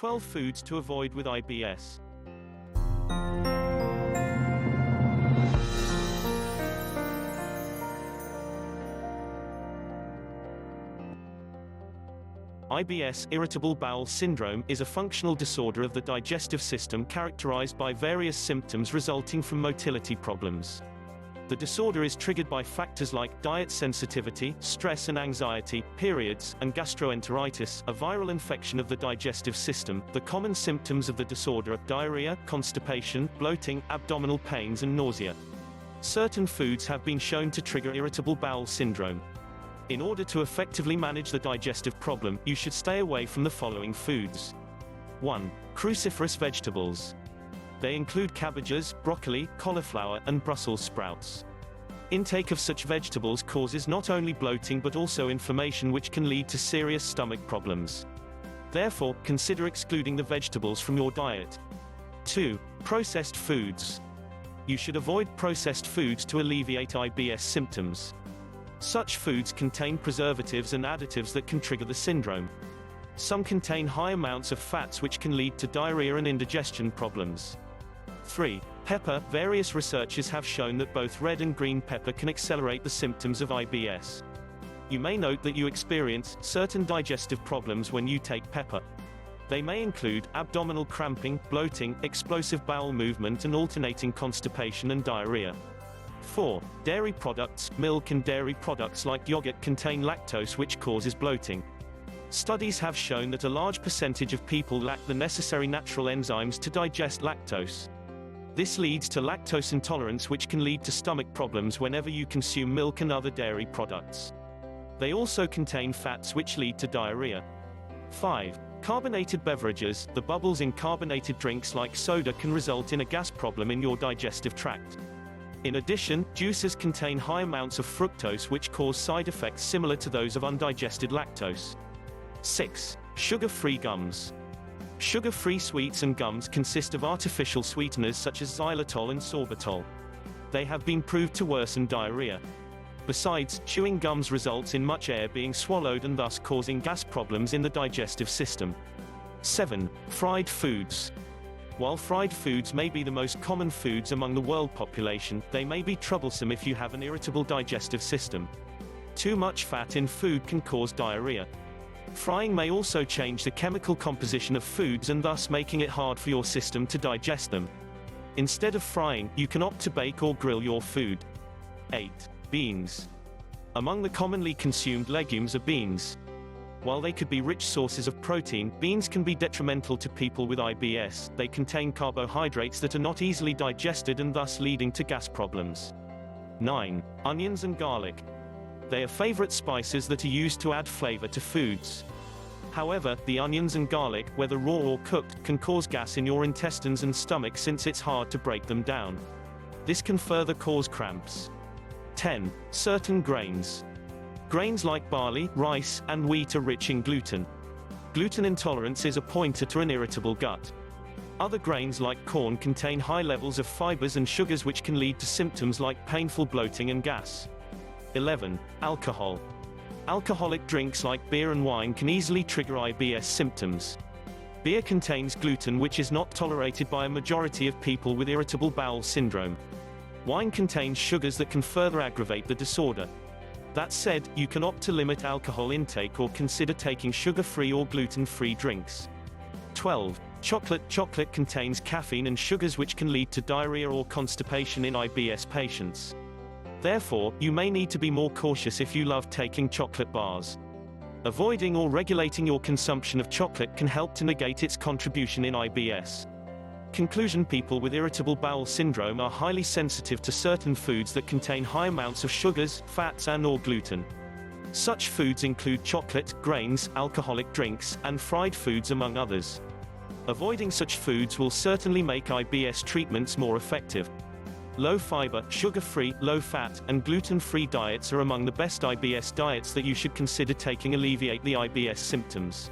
12 foods to avoid with IBS. IBS, Irritable Bowel Syndrome, is a functional disorder of the digestive system characterized by various symptoms resulting from motility problems. The disorder is triggered by factors like diet sensitivity, stress and anxiety, periods, and gastroenteritis, a viral infection of the digestive system. The common symptoms of the disorder are diarrhea, constipation, bloating, abdominal pains and nausea. Certain foods have been shown to trigger irritable bowel syndrome. In order to effectively manage the digestive problem, you should stay away from the following foods. 1. Cruciferous vegetables. They include cabbages, broccoli, cauliflower, and Brussels sprouts. Intake of such vegetables causes not only bloating but also inflammation, which can lead to serious stomach problems. Therefore, consider excluding the vegetables from your diet. 2. Processed foods. You should avoid processed foods to alleviate IBS symptoms. Such foods contain preservatives and additives that can trigger the syndrome. Some contain high amounts of fats, which can lead to diarrhea and indigestion problems. 3. Pepper. Various researches have shown that both red and green pepper can accelerate the symptoms of IBS. You may note that you experience certain digestive problems when you take pepper. They may include abdominal cramping, bloating, explosive bowel movement, and alternating constipation and diarrhea. 4. Dairy products. Milk and dairy products like yogurt contain lactose, which causes bloating. Studies have shown that a large percentage of people lack the necessary natural enzymes to digest lactose. This leads to lactose intolerance, which can lead to stomach problems whenever you consume milk and other dairy products. They also contain fats, which lead to diarrhea. 5. Carbonated beverages. The bubbles in carbonated drinks like soda can result in a gas problem in your digestive tract. In addition, juices contain high amounts of fructose, which cause side effects similar to those of undigested lactose. 6. Sugar-free gums. Sugar-free sweets and gums consist of artificial sweeteners such as xylitol and sorbitol. They have been proved to worsen diarrhea. Besides, chewing gums results in much air being swallowed and thus causing gas problems in the digestive system. 7. Fried foods. While fried foods may be the most common foods among the world population, they may be troublesome if you have an irritable digestive system. Too much fat in food can cause diarrhea. Frying may also change the chemical composition of foods and thus making it hard for your system to digest them. Instead of frying, you can opt to bake or grill your food. 8. Beans. Among the commonly consumed legumes are beans. While they could be rich sources of protein, beans can be detrimental to people with IBS. They contain carbohydrates that are not easily digested and thus leading to gas problems. 9. Onions and garlic. They are favorite spices that are used to add flavor to foods. However, the onions and garlic, whether raw or cooked, can cause gas in your intestines and stomach since it's hard to break them down. This can further cause cramps. 10. Certain grains. Grains like barley, rice, and wheat are rich in gluten. Gluten intolerance is a pointer to an irritable gut. Other grains like corn contain high levels of fibers and sugars, which can lead to symptoms like painful bloating and gas. 11. Alcohol. Alcoholic drinks like beer and wine can easily trigger IBS symptoms. Beer contains gluten, which is not tolerated by a majority of people with irritable bowel syndrome. Wine contains sugars that can further aggravate the disorder. That said, you can opt to limit alcohol intake or consider taking sugar-free or gluten-free drinks. 12. Chocolate. Chocolate contains caffeine and sugars, which can lead to diarrhea or constipation in IBS patients. Therefore, you may need to be more cautious if you love taking chocolate bars. Avoiding or regulating your consumption of chocolate can help to negate its contribution in IBS. Conclusion: people with irritable bowel syndrome are highly sensitive to certain foods that contain high amounts of sugars, fats, and/or gluten. Such foods include chocolate, grains, alcoholic drinks, and fried foods, among others. Avoiding such foods will certainly make IBS treatments more effective. Low-fiber, sugar-free, low-fat, and gluten-free diets are among the best IBS diets that you should consider taking to alleviate the IBS symptoms.